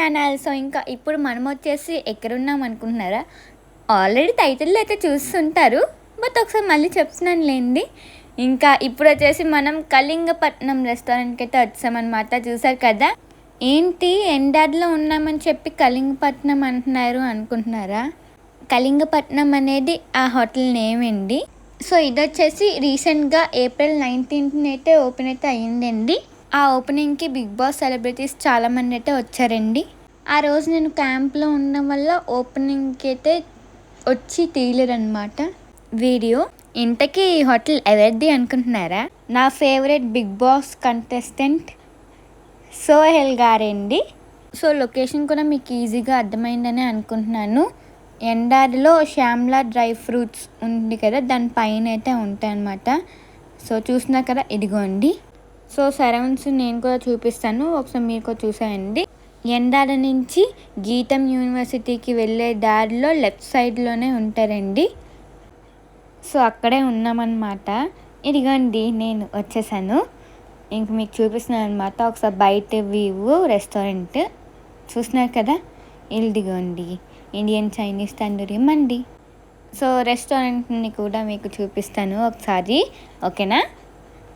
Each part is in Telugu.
ఛానల్. సో ఇంకా ఇప్పుడు మనం వచ్చేసి ఎక్కడున్నాం అనుకుంటున్నారా? ఆల్రెడీ టైటిల్లో అయితే చూస్తుంటారు, బట్ ఒకసారి మళ్ళీ చెప్తున్నాను లేండి. ఇంకా ఇప్పుడు వచ్చేసి మనం కళింగపట్నం రెస్టారెంట్కి అయితే వచ్చామన్నమాట. చూసారు కదా, ఏంటి ఎండాడ్లో ఉన్నామని చెప్పి కళింగపట్నం అంటున్నారు అనుకుంటున్నారా? కళింగపట్నం అనేది ఆ హోటల్ నేమ్ అండి. సో ఇది వచ్చేసి రీసెంట్గా April 19th అయితే ఓపెన్ అయితే అయ్యిందండి. ఆ ఓపెనింగ్కి బిగ్ బాస్ సెలబ్రిటీస్ చాలామంది అయితే వచ్చారండి. ఆ రోజు నేను క్యాంప్లో ఉండడం వల్ల ఓపెనింగ్కి అయితే వచ్చి తీయలేరనమాట వీడియో. ఇంతకీ ఈ హోటల్ ఎవరిది అనుకుంటున్నారా? నా favourite Bigg Boss contestant Sohel గారండి. సో లొకేషన్ కూడా మీకు ఈజీగా అర్థమైందని అనుకుంటున్నాను. ఎండారిలో శ్యామ్లా డ్రై ఫ్రూట్స్ ఉంది కదా, దానిపైన అయితే ఉంటాయి అన్నమాట. సో చూసినా కదా, ఇదిగోండి. సో సరౌండ్స్ నేను కూడా చూపిస్తాను, ఒకసారి మీరు కూడా చూసేయండి. ఎండాడ నుంచి గీతం యూనివర్సిటీకి వెళ్ళే దారిలో లెఫ్ట్ సైడ్లోనే ఉంటారండి. సో అక్కడే ఉన్నామన్నమాట. ఇదిగోండి, నేను వచ్చేసాను. ఇంక మీకు చూపిస్తున్నాను అనమాట. ఒకసారి బయట వ్యూ రెస్టారెంట్ చూస్తున్నారు కదా, ఇదిగోండి ఇండియన్ చైనీస్ తందూరి మండి. సో రెస్టారెంట్ని కూడా మీకు చూపిస్తాను ఒకసారి, ఓకేనా?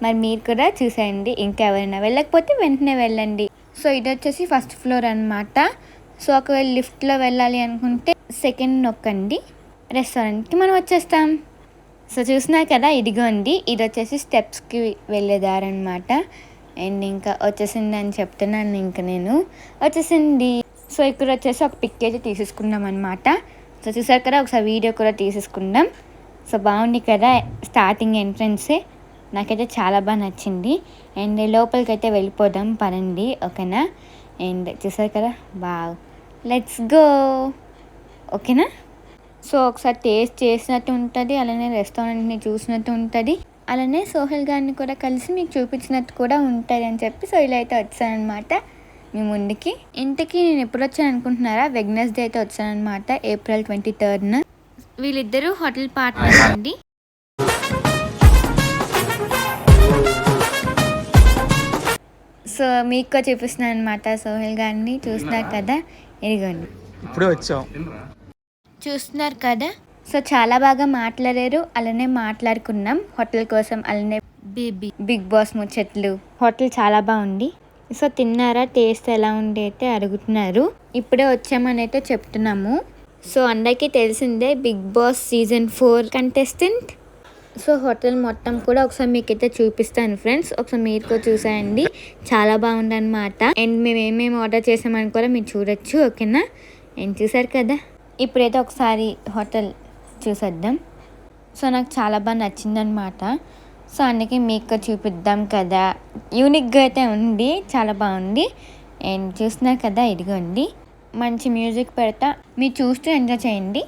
మరి మీరు కూడా చూసేయండి. ఇంకెవరైనా వెళ్ళకపోతే వెంటనే వెళ్ళండి. సో ఇది వచ్చేసి ఫస్ట్ ఫ్లోర్ అనమాట. సో ఒకవేళ లిఫ్ట్లో వెళ్ళాలి అనుకుంటే సెకండ్ నొక్కండి, రెస్టారెంట్కి మనం వచ్చేస్తాం. సో చూసినారు కదా, ఇదిగోండి, ఇది వచ్చేసి స్టెప్స్కి వెళ్ళేదారనమాట. అండ్ ఇంకా వచ్చేసింది అని చెప్తున్నాను, ఇంకా నేను వచ్చేసింది. సో ఇక్కడ వచ్చేసి ఒక పిక్ అయితే తీసేసుకుందాం అనమాట. సో చూసారు కదా, ఒకసారి వీడియో కూడా తీసేసుకుందాం. సో బాగుంది కదా స్టార్టింగ్ ఎంట్రన్సే, నాకైతే చాలా బాగా నచ్చింది. అండ్ లోపలికి అయితే వెళ్ళిపోదాం పదండి, ఓకేనా? అండ్ చూసారు కదా, బావ్, లెట్స్ గో, ఓకేనా? సో ఒకసారి టేస్ట్ చేసినట్టు ఉంటుంది, అలానే రెస్టారెంట్ని చూసినట్టు ఉంటుంది, అలానే సోహెల్ గారిని కూడా కలిసి మీకు చూపించినట్టు కూడా ఉంటుంది అని చెప్పి సో ఇలా అయితే వచ్చానమాట మీ ముందుకి. ఇంతకీ నేను ఎప్పుడు వచ్చాను అనుకుంటున్నారా? వెడ్నెస్డే అయితే వచ్చానమాట, April 23rd. వీళ్ళిద్దరూ హోటల్ పార్ట్నర్స్ అండి. సో మీకు చూపిస్తున్నాను అనమాట సోహెల్ గారిని. చూస్తున్నారు కదా, ఇదిగోండి, ఇప్పుడే వచ్చాం. చూస్తున్నారు కదా. సో చాలా బాగా మాట్లాడారు, అలానే మాట్లాడుకున్నాం హోటల్ కోసం, అలానే బిగ్ బాస్ ముచ్చట్లు. హోటల్ చాలా బాగుంది. సో తిన్నారా, టేస్ట్ ఎలా ఉంది అయితే అడుగుతున్నారు. ఇప్పుడే వచ్చామని అయితే చెప్తున్నాము. సో అందరికీ తెలిసిందే Bigg Boss season 4 contestant. So hotel మొత్తం కూడా ఒకసారి మీకైతే చూపిస్తాను ఫ్రెండ్స్, ఒకసారి మీరు కూడా చూసేయండి. చాలా బాగుందన్నమాట. అండ్ మేము ఏమేమి ఆర్డర్ చేసామని కూడా మీరు చూడొచ్చు, ఓకేనా? అండ్ చూసారు కదా, ఇప్పుడైతే ఒకసారి హోటల్ చూసేద్దాం. సో నాకు చాలా బాగా నచ్చిందనమాట. సో అందుకే మీకు చూపిద్దాం కదా. యూనిక్గా అయితే ఉంది, చాలా బాగుంది. అండ్ చూస్తున్నారు కదా, ఇదిగోండి, మంచి మ్యూజిక్ పెడతా, మీరు చూస్తూ ఎంజాయ్ చేయండి.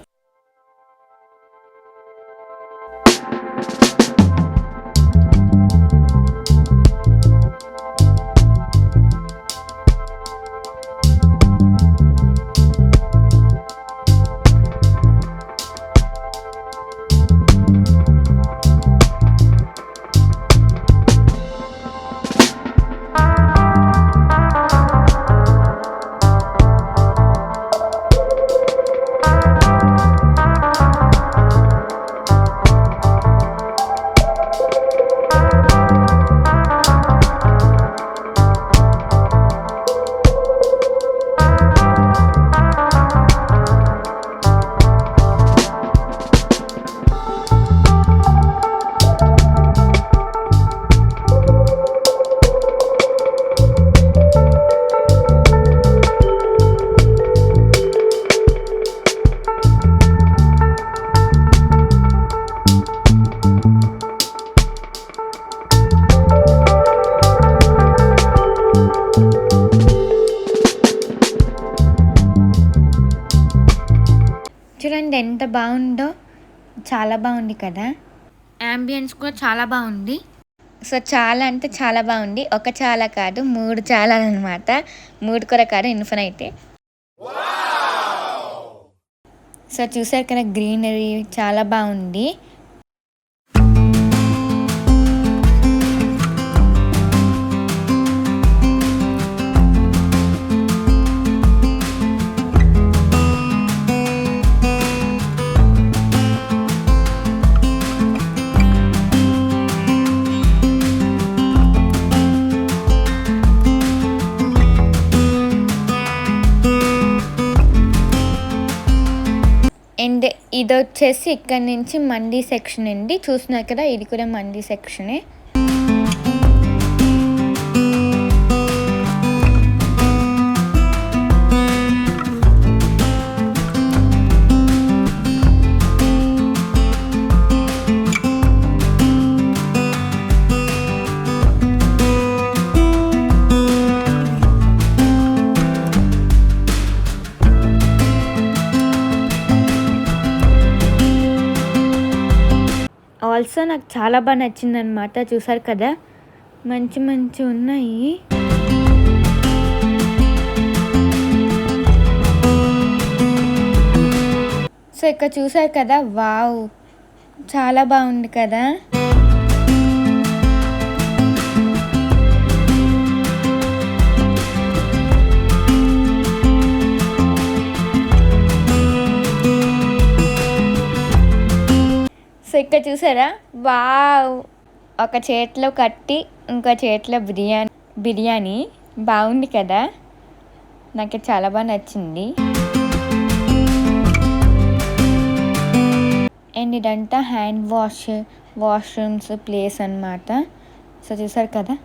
చూడండి ఎంత బాగుందో, చాలా బాగుంది కదా. యాంబియన్స్ కూడా చాలా బాగుంది. సో చాలా అంటే చాలా బాగుంది. ఒక చాలా కాదు, 3 చాలాలు అనమాట. 3 కూడా కాదు, ఇన్ఫినైట్. సో చూసారు కదా, గ్రీనరీ చాలా బాగుంది. అండ్ ఇదొచ్చేసి ఇక్కడ నుంచి మండీ సెక్షన్ అండి. చూస్తున్నారు కదా, ఇది కూడా మండీ సెక్షనే. ఆల్సో నాకు చాలా బాగా నచ్చిందనమాట. చూసారు కదా, మంచి మంచి ఉన్నాయి. సో ఇక్కడ చూసారు కదా, వావ్, చాలా బాగుంది కదా. సో ఇక్కడ చూసారా, వావ్, ఒక చేతిలో కట్టి ఇంకో చేతిలో బిర్యానీ బాగుంది కదా. నాకు చాలా బాగా నచ్చింది. అండ్ ఇదంతా హ్యాండ్ వాష్రూమ్స్ ప్లేస్ అన్నమాట. సో చూసారు కదా.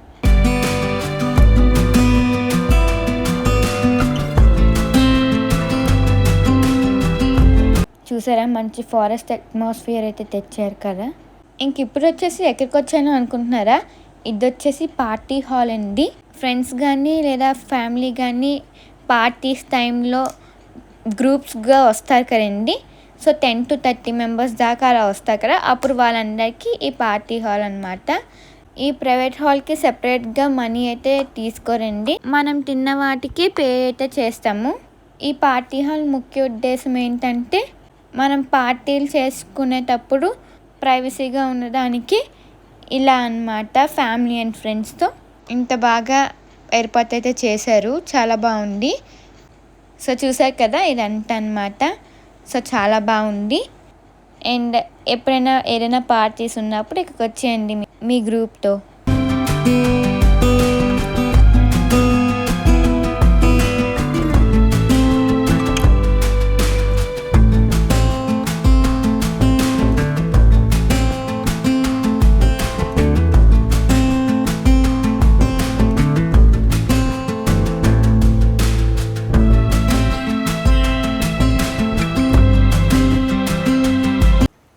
చూసారా, మంచి ఫారెస్ట్ అట్మాస్ఫియర్ అయితే తెచ్చారు కదా. ఇంక ఇప్పుడు వచ్చేసి ఎక్కడికి వచ్చాను అనుకుంటున్నారా, ఇది వచ్చేసి పార్టీ హాల్ అండి. ఫ్రెండ్స్ కానీ లేదా ఫ్యామిలీ కానీ పార్టీస్ టైంలో గ్రూప్స్గా వస్తారు కదండి. సో 10 to 30 మెంబర్స్ దాకా అలా వస్తారు కదా, అప్పుడు వాళ్ళందరికీ ఈ పార్టీ హాల్ అనమాట. ఈ ప్రైవేట్ హాల్కి సెపరేట్గా మనీ అయితే తీసుకోరండి, మనం తిన్న వాటికి పే అయితే చేస్తాము. ఈ పార్టీ హాల్ ముఖ్య ఉద్దేశం ఏంటంటే, మనం పార్టీలు చేసుకునేటప్పుడు ప్రైవసీగా ఉండడానికి ఇలా అన్నమాట. ఫ్యామిలీ అండ్ ఫ్రెండ్స్తో ఇంత బాగా ఏర్పాటు అయితే చేశారు, చాలా బాగుంది. సో చూసారు కదా, ఇదంతా అన్నమాట. సో చాలా బాగుంది. అండ్ ఎప్పుడైనా ఏదైనా పార్టీస్ ఉన్నప్పుడు ఇక్కడికి వచ్చేయండి మీ గ్రూప్తో.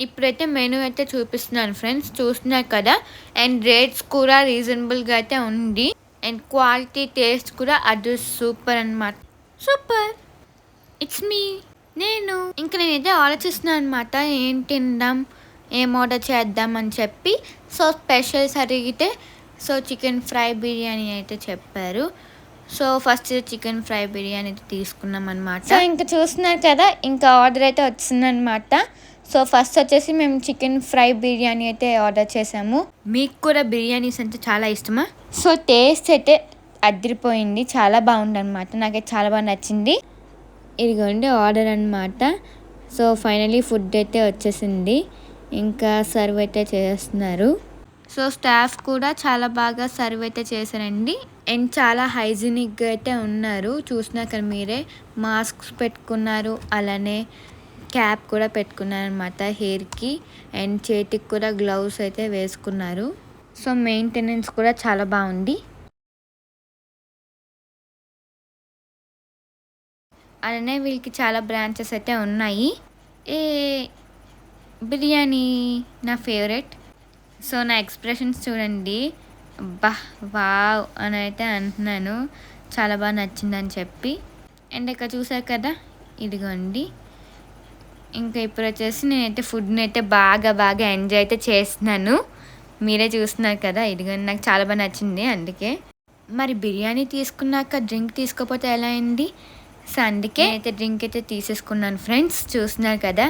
ఇప్పుడైతే మెనూ అయితే చూపిస్తున్నాను ఫ్రెండ్స్, చూస్తున్నారు కదా. అండ్ రేట్స్ కూడా రీజనబుల్గా అయితే ఉంది. అండ్ క్వాలిటీ టేస్ట్ కూడా అది సూపర్ అన్నమాట. Super, it's me. నేనైతే ఆలోచిస్తున్నాను అనమాట, ఏం తిందాం, ఏం ఆర్డర్ చేద్దాం అని చెప్పి. సో స్పెషల్స్ అడిగితే చికెన్ ఫ్రై బిర్యానీ అయితే చెప్పారు. So first chicken fry biryani అయితే తీసుకున్నాం అనమాట. సో ఇంకా చూస్తున్నారు కదా, ఇంకా ఆర్డర్ అయితే వచ్చిందనమాట. సో ఫస్ట్ వచ్చేసి మేము చికెన్ ఫ్రై బిర్యానీ అయితే ఆర్డర్ చేసాము. మీకు కూడా బిర్యానీస్ అంటే చాలా ఇష్టమా? సో టేస్ట్ అయితే అదిరిపోయింది, చాలా బాగుంది అనమాట. నాకైతే చాలా బాగా నచ్చింది. ఇదిగోండి ఆర్డర్ అనమాట. సో ఫైనలీ ఫుడ్ అయితే వచ్చేసింది, ఇంకా సర్వ్ అయితే చేస్తున్నారు. సో స్టాఫ్ కూడా చాలా బాగా సర్వ్ అయితే చేశారండి. అండ్ చాలా హైజీనిక్గా అయితే ఉన్నారు. చూసినాక మీరే మాస్క్స్ పెట్టుకున్నారు, అలానే క్యాప్ కూడా పెట్టుకున్నారు అనమాట హెయిర్కి. అండ్ చేతికి కూడా గ్లౌస్ అయితే వేసుకున్నారు. సో మెయింటెనెన్స్ కూడా చాలా బాగుంది. అలానే వీళ్ళకి చాలా బ్రాంచెస్ అయితే ఉన్నాయి. బిర్యానీ నా ఫేవరెట్. సో నా ఎక్స్ప్రెషన్స్ చూడండి, వావ్ అని అయితే అంటున్నాను, చాలా బాగా నచ్చిందని చెప్పి. అండ్ ఇక్కడ చూసారు కదా, ఇదిగోండి. ఇంకా ఇప్పుడు వచ్చేసి నేనైతే ఫుడ్ని అయితే బాగా ఎంజాయ్ అయితే చేస్తున్నాను. మీరే చూస్తున్నారు కదా, ఇదిగోండి. నాకు చాలా బాగా నచ్చింది. అందుకే మరి బిర్యానీ తీసుకున్నాక డ్రింక్ తీసుకోకపోతే ఎలా అయింది? సో అందుకే అయితే డ్రింక్ అయితే తీసేసుకున్నాను ఫ్రెండ్స్, చూస్తున్నారు కదా.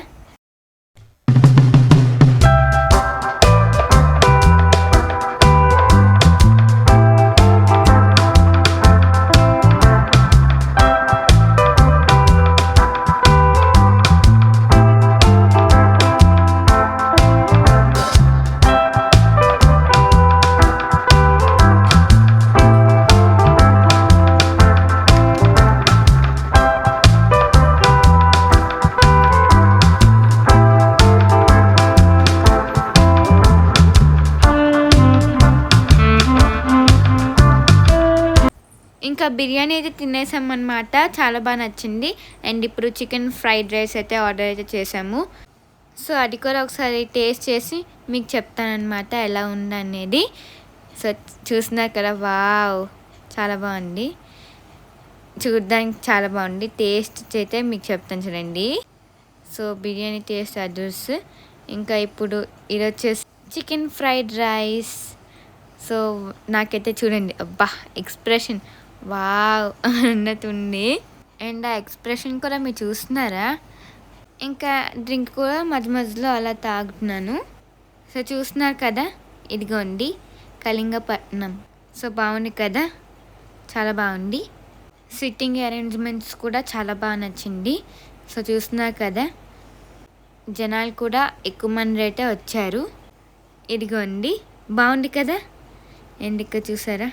బిర్యానీ అయితే తినేసాం అనమాట. చాలా బాగా నచ్చింది. అండ్ ఇప్పుడు చికెన్ ఫ్రైడ్ రైస్ అయితే ఆర్డర్ అయితే చేసాము. సో అది కూడా ఒకసారి టేస్ట్ చేసి మీకు చెప్తానమాట ఎలా ఉందనేది. సో చూస్తున్నారు కదా, వావ్ చాలా బాగుంది, చూడడానికి చాలా బాగుంది. టేస్ట్ అయితే మీకు చెప్తాను చూడండి. So biryani taste address. ఇంకా ఇప్పుడు ఇది వచ్చేసి చికెన్ ఫ్రైడ్ రైస్. సో నాకైతే చూడండి, అబ్బా ఎక్స్ప్రెషన్ వావ్ అన్నట్టుంది. అండ్ ఆ ఎక్స్ప్రెషన్ కూడా మీరు చూస్తున్నారా. ఇంకా డ్రింక్ కూడా మధ్య మధ్యలో అలా తాగుతున్నాను. సో చూస్తున్నారు కదా, ఇదిగోండి కళింగపట్నం. సో బాగుంది కదా, చాలా బాగుంది. సిట్టింగ్ అరేంజ్మెంట్స్ కూడా చాలా బాగా నచ్చింది. సో చూస్తున్నారు కదా, జనాలు కూడా ఎక్కువ మంది అయితే వచ్చారు. ఇదిగోండి బాగుంది కదా. అండ్ ఇక్కడ చూసారా,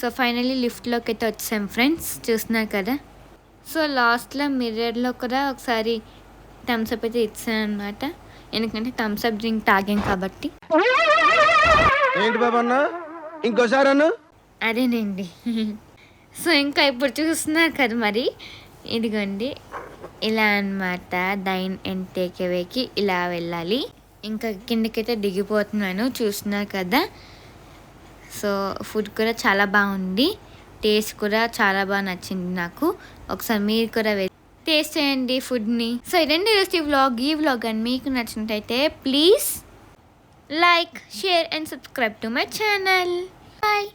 సో ఫైనల్లీ లిఫ్ట్లోకి అయితే వచ్చాం ఫ్రెండ్స్, చూస్తున్నారు కదా. సో లాస్ట్లో మిర్రర్లో కూడా ఒకసారి థమ్స్అప్ అయితే ఇచ్చాను అనమాట. ఎందుకంటే థమ్స్అప్ డ్రింక్ తాగాం కాబట్టి. ఏంటి బాబన్న ఇంకోసారి అన్న అదేనండి. సో ఇంకా ఇప్పుడు చూస్తున్నారు కదా మరి, ఇదిగోండి ఇలా అనమాట. డైన్ అండ్ టేక్ అవేకి ఇలా వెళ్ళాలి. ఇంకా కిందకైతే దిగిపోతున్నాను, చూస్తున్నారు కదా. సో ఫుడ్ కూడా చాలా బాగుంది, టేస్ట్ కూడా చాలా బాగా నచ్చింది నాకు. ఒకసారి మీరు కూడా టేస్ట్ చేయండి ఫుడ్ని. సో ఇదండి ఈరోజు వ్లాగ్. ఈ వ్లాగ్ అని మీకు నచ్చినట్టయితే please like, share and subscribe to my channel. Bye.